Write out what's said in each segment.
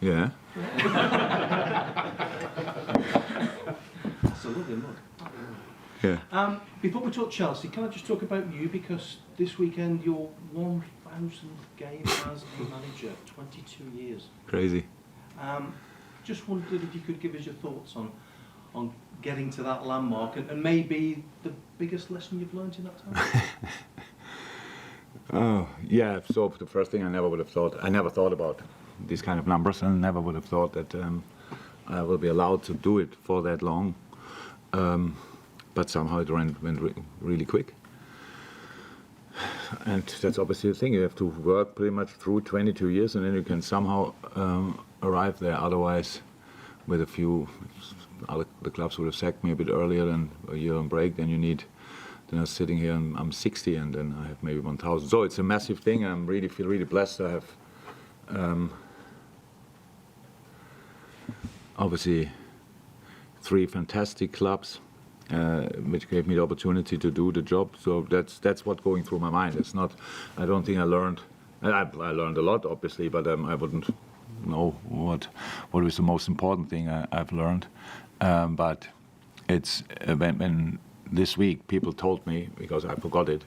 Yeah. That's a lovely mug. Yeah. Before we talk Chelsea, can I just talk about you? Because this weekend, your 1,000th game as a manager, 22 years. Crazy. Just wondered if you could give us your thoughts on getting to that landmark and maybe the biggest lesson you've learned in that time. Oh, yeah. So the first thing I never thought about these kind of numbers, and never would have thought that I will be allowed to do it for that long. But somehow it went really quick. And that's obviously the thing. You have to work pretty much through 22 years, and then you can somehow arrive there. Otherwise, with a few, the clubs would have sacked me a bit earlier than a year on break. Then then I'm sitting here and I'm 60, and then I have maybe 1,000. So it's a massive thing. I feel really blessed to have obviously 3 fantastic clubs, which gave me the opportunity to do the job. So that's what's going through my mind. It's not. I don't think I learned. I learned a lot, obviously, but I wouldn't know what was the most important thing I've learned. But it's when this week people told me, because I forgot it,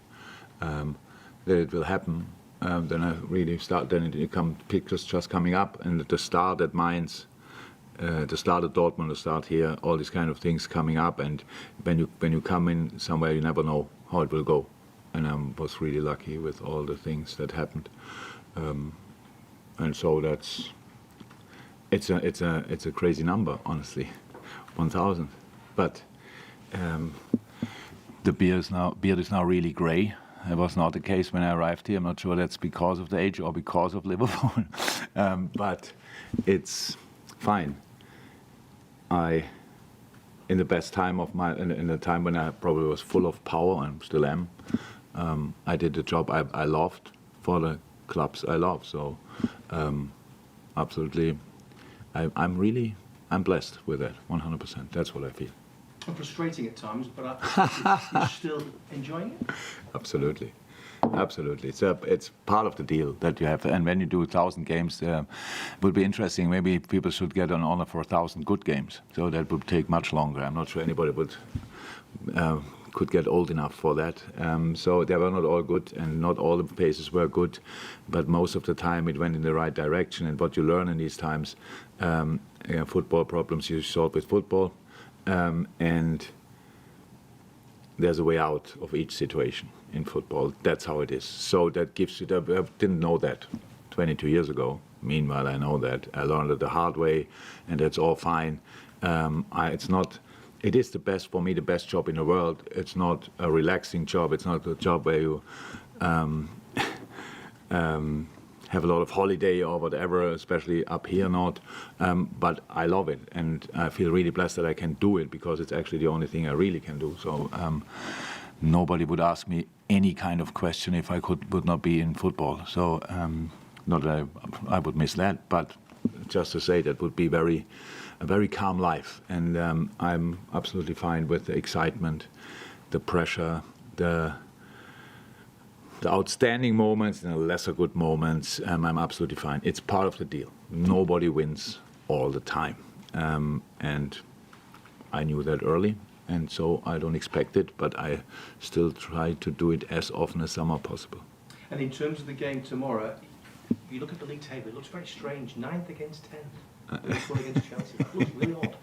that it will happen. Then I really start. Then it come pictures just coming up, and the start at Mainz. The start at Dortmund, the start here, all these kind of things coming up, and when you come in somewhere, you never know how it will go. And I was really lucky with all the things that happened, and so it's a crazy number, honestly, 1,000. But the beard is now really grey. It was not the case when I arrived here. I'm not sure that's because of the age or because of Liverpool, but it's fine. In the best time of in the time when I probably was full of power and still am, I did the job I loved for the clubs I love. So, absolutely, I'm blessed with that, 100%. That's what I feel. And frustrating at times, but you're still enjoying it? Absolutely. Absolutely, it's part of the deal that you have, and when you do 1,000 games, it would be interesting. Maybe people should get an honor for 1,000 good games. So that would take much longer. I'm not sure anybody could get old enough for that. So they were not all good, and not all the paces were good, but most of the time it went in the right direction. And what you learn in these times, football problems you solve with football, and there's a way out of each situation in football. That's how it is. So that gives you. I didn't know that 22 years ago. Meanwhile, I know that. I learned it the hard way, and that's all fine. It's not. It is the best for me, the best job in the world. It's not a relaxing job. It's not a job where you have a lot of holiday or whatever, especially up here not. But I love it, and I feel really blessed that I can do it, because it's actually the only thing I really can do. So nobody would ask me any kind of question if I would not be in football. So not that I would miss that, but just to say that would be a very calm life. And I'm absolutely fine with the excitement, the pressure, the outstanding moments and the lesser good moments. I'm absolutely fine. It's part of the deal. Nobody wins all the time. And I knew that early, and so I don't expect it, but I still try to do it as often as somehow possible. And in terms of the game tomorrow, you look at the league table, it looks very strange. 9th against 10th. Liverpool against Chelsea. That looks really odd.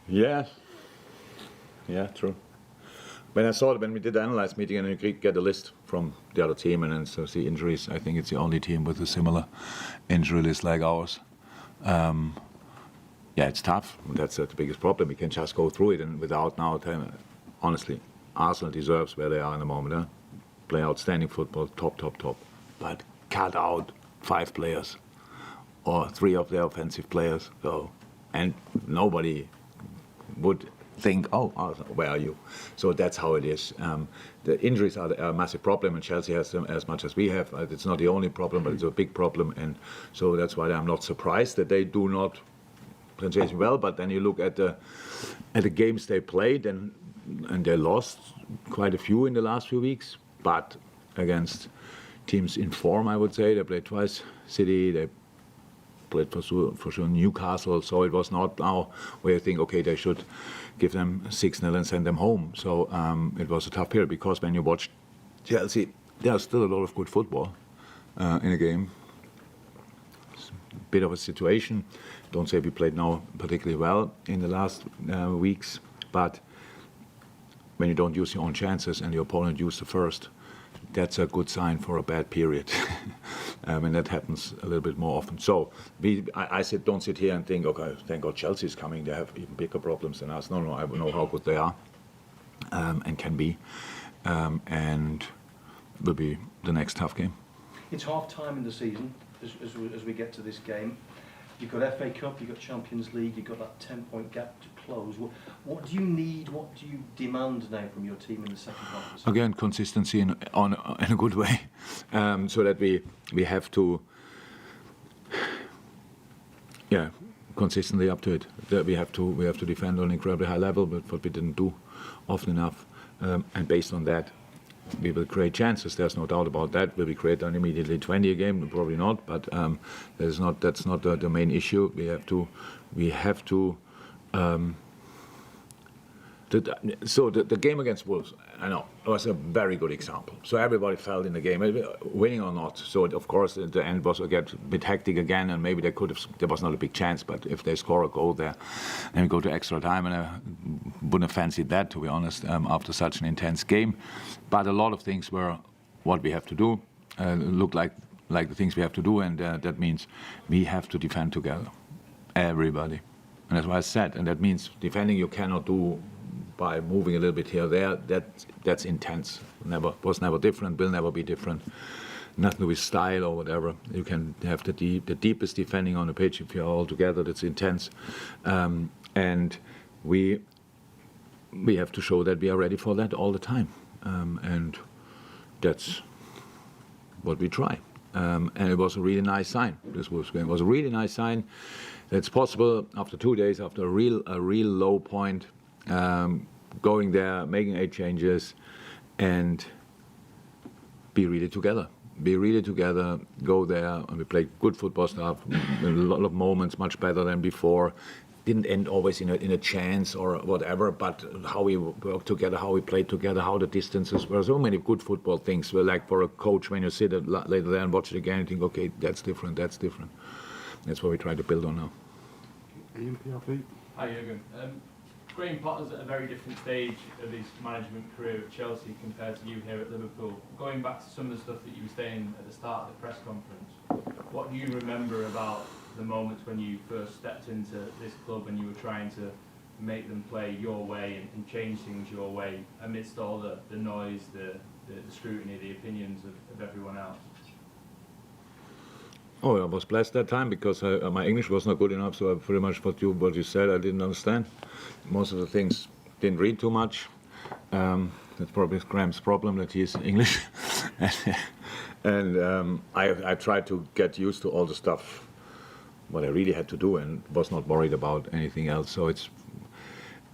Yeah, true. When we did the analyze meeting and you get a list from the other team and then so see injuries, I think it's the only team with a similar injury list like ours. Yeah, it's tough. That's the biggest problem. We can just go through it and without now, honestly, Arsenal deserves where they are in the moment. Huh? Play outstanding football, top. But cut out 5 players or 3 of their offensive players. So, and nobody would think, oh, Arsenal, where are you? So that's how it is. The injuries are a massive problem, and Chelsea has them as much as we have. It's not the only problem, but it's a big problem, and so that's why I'm not surprised that they do not play well. But then you look at the games they played, and they lost quite a few in the last few weeks, but against teams in form, I would say. They played twice City, they played for sure Newcastle, so it was not now where you think, okay, they should give them 6-0 and send them home. So it was a tough period, because when you watch Chelsea, there's still a lot of good football in a game. It's a bit of a situation. Don't say we played now particularly well in the last weeks, but when you don't use your own chances and your opponent used the first, that's a good sign for a bad period. And that happens a little bit more often. So I don't sit here and think, okay, thank God Chelsea's coming. They have even bigger problems than us. No, I know how good they are and can be. And will be the next tough game. It's half time in the season as we get to this game. You've got FA Cup, you've got Champions League, you've got that 10-point gap to close. What do you need, what do you demand now from your team in the second half of the season? Again, consistency in a good way, so that we have to, consistently up to it. That we have to defend on an incredibly high level, but what we didn't do often enough, and based on that, we will create chances. There's no doubt about that. Will we create them immediately 20 a game? Probably not. But that's not the main issue. We have to. The game against Wolves, I know, was a very good example. So everybody felt in the game, winning or not. So of course, at the end was again a bit hectic again, and maybe there was not a big chance. But if they score a goal there, and we go to extra time, and I wouldn't have fancied that, to be honest, after such an intense game. But a lot of things were what we have to do, look like the things we have to do, and that means we have to defend together, everybody. And that's what I said, and that means defending you cannot do by moving a little bit here or there. That's intense. Was never different, will never be different. Nothing to do with style or whatever. You can have the deepest defending on the pitch if you're all together. That's intense, and we have to show that we are ready for that all the time, and that's what we try. And it was a really nice sign. This Wolves game was a really nice sign. It's possible after 2 days, after a real low point. Going there, making 8 changes, and be really together. Be really together, go there, and we played good football stuff, a lot of moments, much better than before. Didn't end always in a chance or whatever, but how we worked together, how we played together, how the distances were. So many good football things. Well, like for a coach, when you sit later there and watch it again, you think, okay, that's different. That's what we try to build on now. Ian, PRP. Hi, Jurgen. Graham Potter's at a very different stage of his management career at Chelsea compared to you here at Liverpool. Going back to some of the stuff that you were saying at the start of the press conference, what do you remember about the moments when you first stepped into this club and you were trying to make them play your way and change things your way amidst all the noise, the scrutiny, the opinions of everyone else? Oh, I was blessed that time because my English was not good enough, so pretty much what you said I didn't understand. Most of the things didn't read too much. That's probably Graham's problem that he's English. And I tried to get used to all the stuff, what I really had to do, and was not worried about anything else. So it's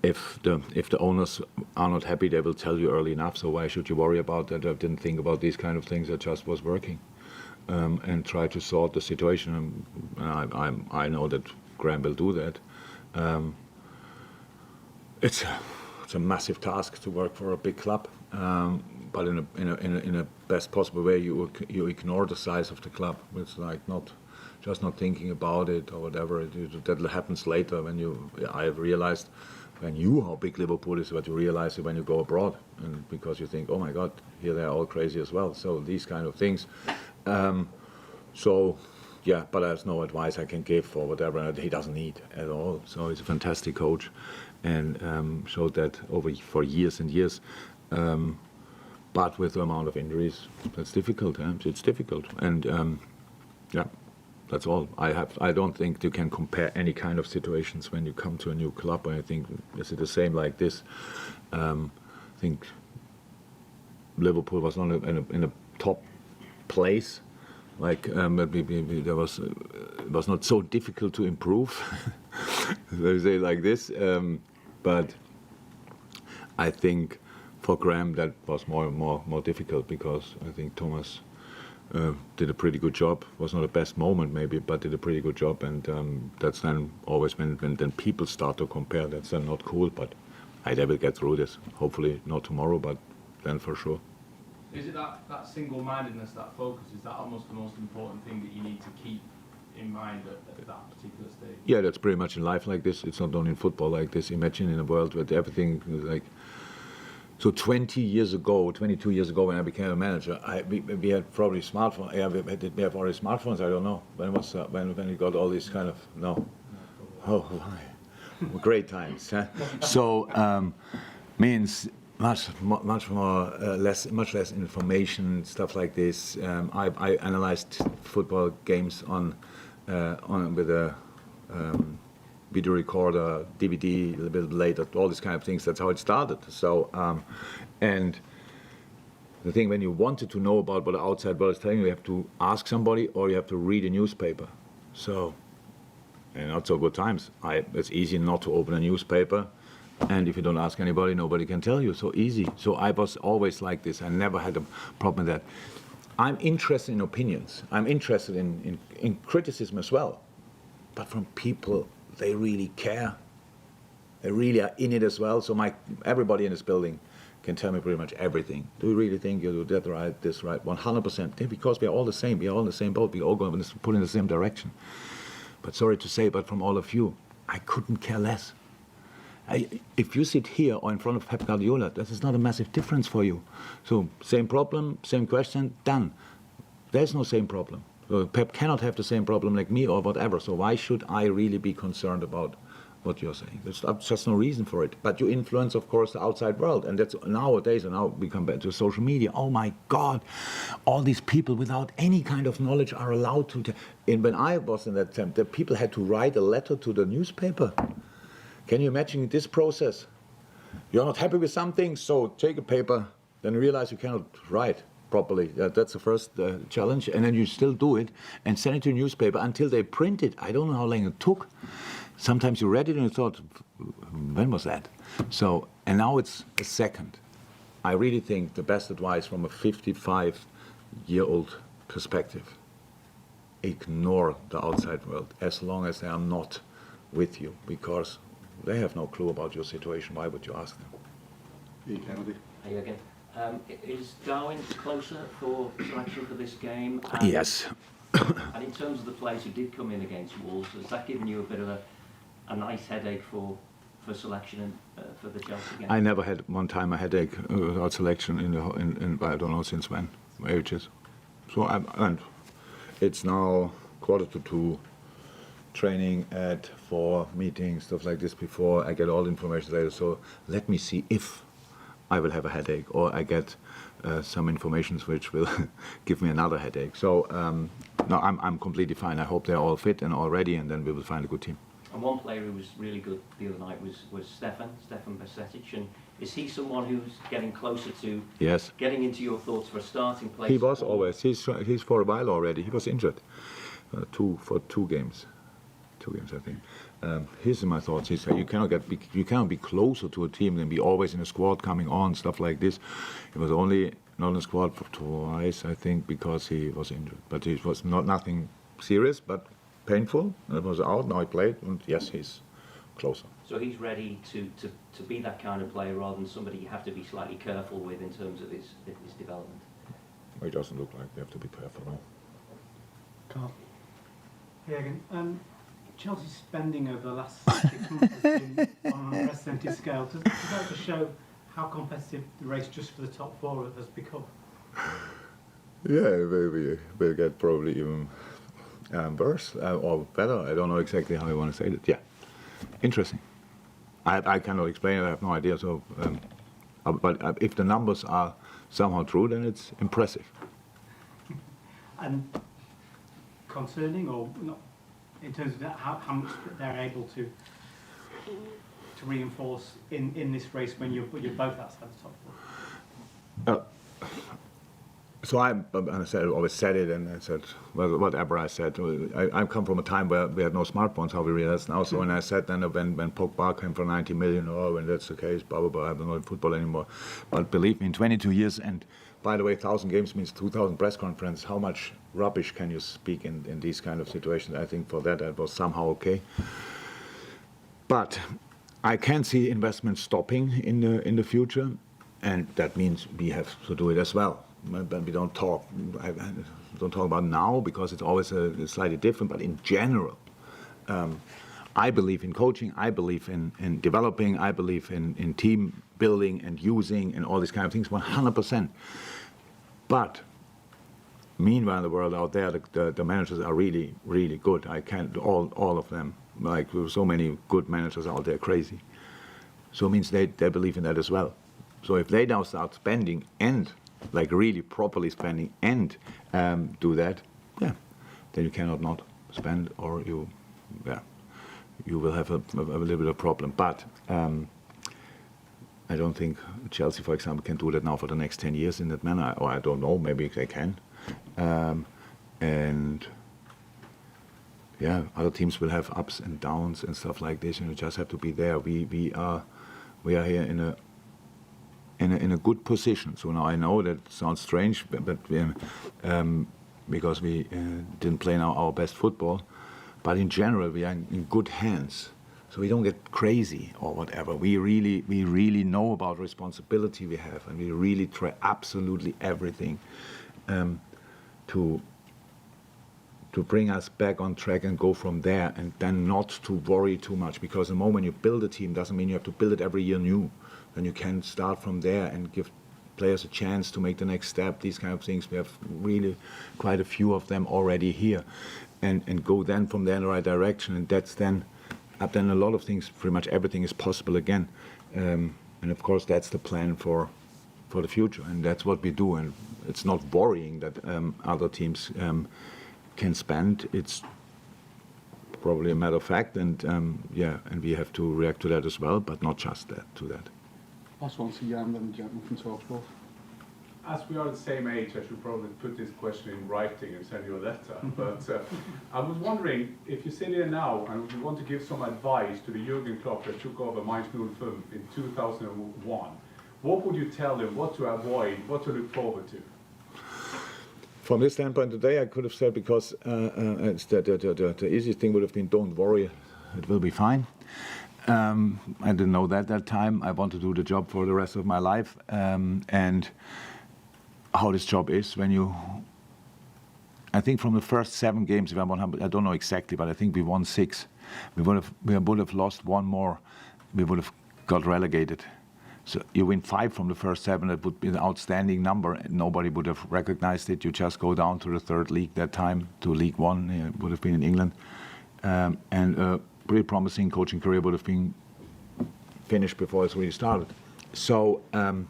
if the owners are not happy, they will tell you early enough. So why should you worry about that? I didn't think about these kind of things. I just was working. And try to sort the situation. I know that Graham will do that. It's a massive task to work for a big club, but in a best possible way. You ignore the size of the club. It's like not thinking about it or whatever. That happens later when I have realized how big Liverpool is, but you realize it when you go abroad, and because you think, oh my God, here they are all crazy as well. So these kind of things. But there's no advice I can give or whatever, and he doesn't need at all. So he's a fantastic coach, and showed that for years and years. But with the amount of injuries, that's difficult. It's difficult, and that's all. I don't think you can compare any kind of situations when you come to a new club. I think is it the same like this? I think Liverpool was not in a top place, like it was not so difficult to improve. Let me say it like this, but I think for Graham that was more difficult because I think Thomas did a pretty good job. Was not the best moment maybe, but did a pretty good job. And that's then always when then people start to compare. That's then not cool. But I will get through this. Hopefully not tomorrow, but then for sure. Is it that single-mindedness, that focus, is that almost the most important thing that you need to keep in mind at that particular stage? Yeah, that's pretty much in life like this. It's not only in football like this. Imagine in a world where everything is like. So 22 years ago, when I became a manager, we had probably smartphones. Yeah, we have already smartphones. I don't know when was when we got all these kind of no. Oh, why? Great times. Huh? So means much more much less information, stuff like this. I analyzed football games on with a. Video recorder, DVD, a little bit later, all these kind of things. That's how it started. So, and the thing, when you wanted to know about what the outside world is telling you, you have to ask somebody or you have to read a newspaper. So, in not so good times, it's easy not to open a newspaper. And if you don't ask anybody, nobody can tell you. So easy. So I was always like this. I never had a problem with that. I'm interested in opinions. I'm interested in criticism as well. But from people, they really care. They really are in it as well. So everybody in this building can tell me pretty much everything. Do you really think you do that right, this right? 100%. Because we are all the same. We are all in the same boat. We all going to put in the same direction. But sorry to say, but from all of you, I couldn't care less. If you sit here or in front of Pep Guardiola, that is not a massive difference for you. So same problem, same question, done. There's no same problem. Pep cannot have the same problem like me or whatever, so why should I really be concerned about what you're saying? There's just no reason for it. But you influence, of course, the outside world, and that's nowadays, and now we come back to social media. Oh my God, all these people without any kind of knowledge are allowed to. And when I was in that time, the people had to write a letter to the newspaper. Can you imagine this process? You're not happy with something, so take a paper, then realize you cannot write properly. That's the first challenge, and then you still do it and send it to a newspaper until they print it. I don't know how long it took. Sometimes you read it and you thought, when was that? So, and now it's a second. I really think the best advice from a 55-year-old perspective, ignore the outside world as long as they are not with you, because they have no clue about your situation. Why would you ask them? Ian Kennedy. Hey again. Is Darwin closer for selection for this game? Yes. And in terms of the players who did come in against Wolves, has that given you a bit of a nice headache for selection for the Chelsea game? I never had one time a headache without selection in I don't know since when, ages. So and it's now 1:45, training at 4, meetings, stuff like this before. I get all the information later. So let me see if I will have a headache, or I get some information which will give me another headache. So no, I'm completely fine. I hope they're all fit and all ready, and then we will find a good team. And one player who was really good the other night was Stefan Bajcetic. And is he someone who's getting closer to getting into your thoughts for a starting place? He was always. He's for a while already. He was injured for two games. 2 games, I think. Here's my thoughts. He said you cannot be closer to a team than be always in a squad coming on, stuff like this. He was only not in the squad for twice, I think, because he was injured. But it was nothing serious, but painful. It was out. Now he played, and yes, he's closer. So he's ready to be that kind of player rather than somebody you have to be slightly careful with in terms of his development. He doesn't look like we have to be careful now. Carl. Yeah, again. Chelsea's spending over the last 6 months has been on an unprecedented scale. Does that just show how competitive the race just for the top 4 has become? Yeah, maybe we'll get probably even worse or better. I don't know exactly how I want to say that. Yeah, interesting. I cannot explain it. I have no idea. So, but if the numbers are somehow true, then it's impressive. And concerning or not? In terms of how much they're able to reinforce in this race when you're both outside the top 4? So I always said it, and I said, well, whatever I said. I come from a time where we had no smartphones, how we realize now. So when I said then when Pogba came for 90 million, when that's the case, blah, blah, blah, I'm not in football anymore. But believe me, in 22 years, and by the way, 1,000 games means 2,000 press conferences. How much rubbish can you speak in these kind of situations? I think for that was somehow okay. But I can see investment stopping in the future, and that means we have to do it as well. But we don't talk about now because it's always slightly different. But in general, I believe in coaching. I believe in developing. I believe in team building and using and all these kind of things 100%. But meanwhile, in the world out there, the managers are really, really good. I can't all of them. Like so many good managers out there, crazy. So it means they believe in that as well. So if they now start spending and like really properly spending and do that, then you cannot not spend, or you will have a little bit of problem. But I don't think Chelsea, for example, can do that now for the next 10 years in that manner. Or I don't know, maybe they can. And yeah, other teams will have ups and downs and stuff like this, and you just have to be there. We are here in a good position. So now I know that sounds strange, but because we didn't play now our best football, but in general we are in good hands. So we don't get crazy or whatever. We really know about responsibility we have, and we really try absolutely everything to bring us back on track and go from there, and then not to worry too much, because the moment you build a team doesn't mean you have to build it every year new. Then you can start from there and give players a chance to make the next step, these kind of things. We have really quite a few of them already here, and go then from there in the right direction, and that's then a lot of things, pretty much everything is possible again. And of course that's the plan for the future, and that's what we do. And it's not worrying that other teams can spend. It's probably a matter of fact, and and we have to react to that as well, but not just to that. Last one to Jan, then the gentleman from Talksport. As we are the same age, I should probably put this question in writing and send you a letter. But I was wondering, if you sit here now and you want to give some advice to the Jurgen Klopp that took over Mainz 05 in 2001, what would you tell him? What to avoid? What to look forward to? From this standpoint today, I could have said, because the easiest thing would have been, don't worry, it will be fine. I didn't know that time. I want to do the job for the rest of my life. And how this job is, when you, I think from the first 7 games, if I don't know exactly, but I think we won 6. We would have lost 1 more, we would have got relegated. So you win 5 from the first 7, that would be an outstanding number. Nobody would have recognized it. You just go down to the 3rd league that time, to League 1, it would have been in England. And a pretty promising coaching career would have been finished before it's really started. So, so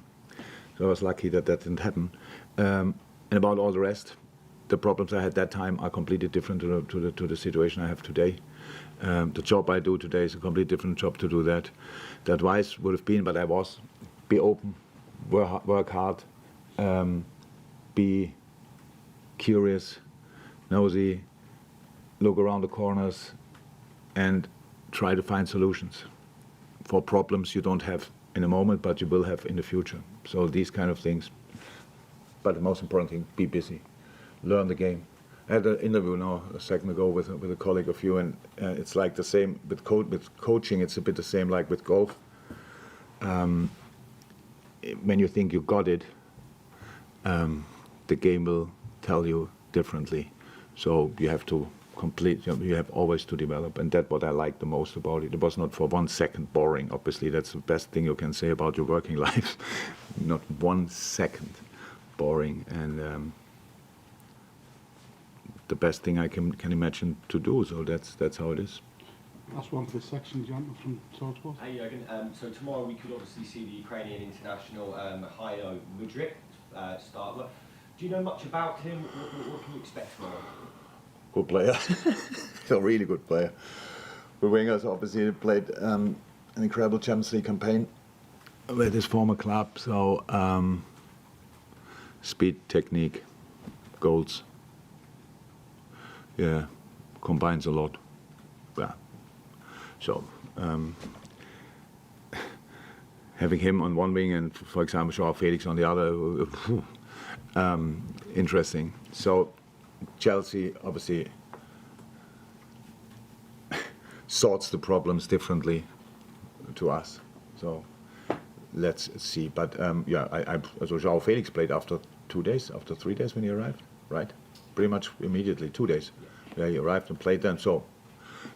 I was lucky that didn't happen. And about all the rest, the problems I had that time are completely different to the situation I have today. The job I do today is a completely different job to do that. The advice would have been, but I was, be open, work hard, be curious, nosy, look around the corners, and try to find solutions for problems you don't have in a moment, but you will have in the future. So these kind of things. But the most important thing, be busy, learn the game. I had an interview now a second ago with a colleague of you, and it's like the same with coaching. It's a bit the same like with golf. When you think you got it, the game will tell you differently. So you have to you have always to develop, and that's what I like the most about it. It was not for 1 second boring. Obviously, that's the best thing you can say about your working life. Not 1 second boring, and the best thing I can imagine to do. So that's how it is. Last one for this section, gentleman from Talksport. Hey Jurgen, so tomorrow we could obviously see the Ukrainian international Hailo Mudryk start. Do you know much about him? What can you expect tomorrow? Good player, a really good player. The wingers obviously played an incredible Champions League campaign with his former club, so speed, technique, goals. Yeah, combines a lot. Yeah. So having him on one wing and, for example, Joao Felix on the other, interesting. So Chelsea obviously sorts the problems differently to us. So let's see. But yeah, so Joao Felix played after 2 days, after 3 days when he arrived, right? Pretty much immediately, 2 days. Yeah, he arrived and played then. So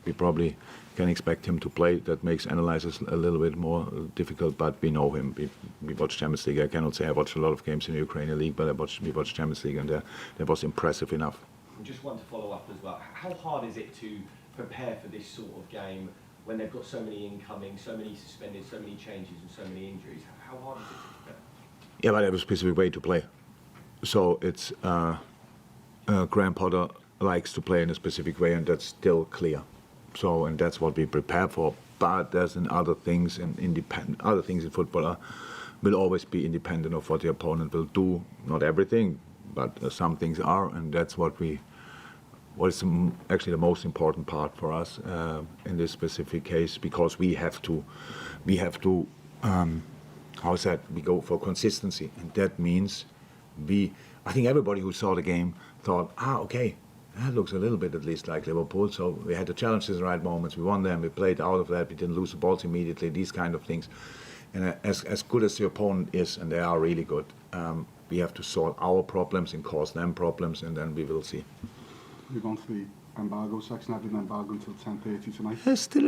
we probably can expect him to play. That makes analysis a little bit more difficult, but we know him. We watched Champions League. I cannot say I watched a lot of games in the Ukrainian League, but we watched Champions League, and that was impressive enough. Just want to follow up as well. How hard is it to prepare for this sort of game when they've got so many incoming, so many suspended, so many changes and so many injuries? How hard is it to prepare? Yeah, but they have a specific way to play. So it's Graham Potter likes to play in a specific way, and that's still clear. So, and that's what we prepare for. But there's other things, and other things in football will always be independent of what the opponent will do. Not everything, but some things are, and that's what is actually the most important part for us in this specific case, because we have to we go for consistency, and that means I think everybody who saw the game thought, okay, that looks a little bit at least like Liverpool. So we had the challenges in the right moments, we won them, we played out of that, we didn't lose the balls immediately, these kind of things. And as good as the opponent is, and they are really good, we have to solve our problems and cause them problems, and then we will see. Move on to the embargo section. I didn't embargo until 10:30 tonight. There's still